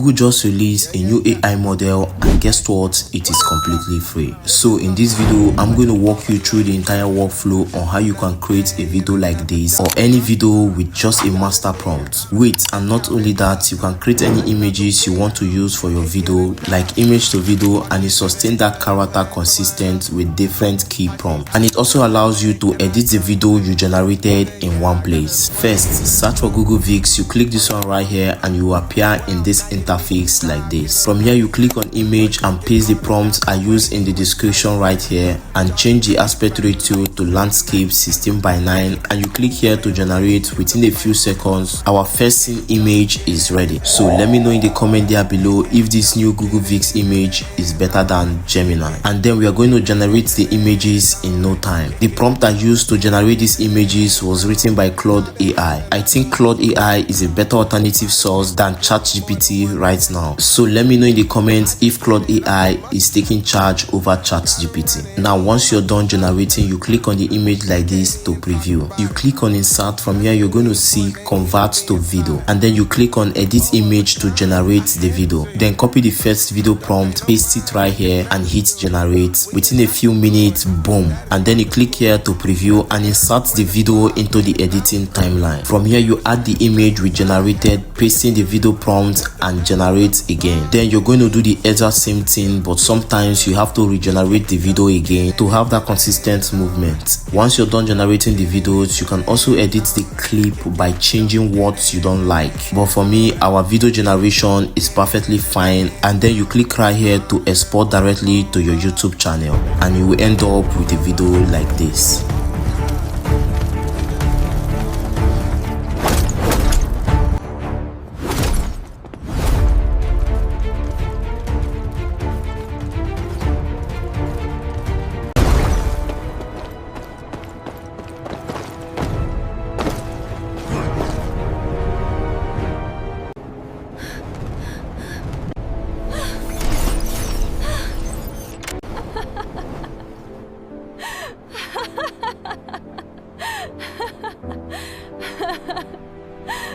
Google just released a new AI model, and guess what? It is completely free. So in this video, I'm going to walk you through the entire workflow on how you can create a video like this or any video with just a master prompt. Wait, and not only that, you can create any images you want to use for your video, like image to video, and it sustains that character consistent with different key prompts. And it also allows you to edit the video you generated in one place. First, search for Google Vix. You click this one right here and you will appear in this interface like this. From here, you click on image and paste the prompt I use in the description right here and change the aspect ratio to landscape 16:9, and you click here to generate. Within a few seconds, our first scene image is ready. So let me know in the comment there below if this new Google Vix image is better than Gemini, and then we are going to generate the images in no time. The prompt I used to generate these images was written by Claude AI. I think Claude AI is a better alternative source than ChatGPT right now. So let me know in the comments if Claude AI is taking charge over ChatGPT. Now once you're done generating, you click on the image like this to preview. You click on insert. From here, you're going to see convert to video, and then you click on edit image to generate the video. Then copy the first video prompt, paste it right here and hit generate. Within a few minutes, boom, and then you click here to preview and insert the video into the editing timeline. From here, you add the image we generated, pasting the video prompt and generate again. Then you're going to do the exact same thing, but sometimes you have to regenerate the video again to have that consistent movement. Once you're done generating the videos, you can also edit the clip by changing what you don't like, but for me, our video generation is perfectly fine. And then you click right here to export directly to your YouTube channel, and you will end up with a video like this.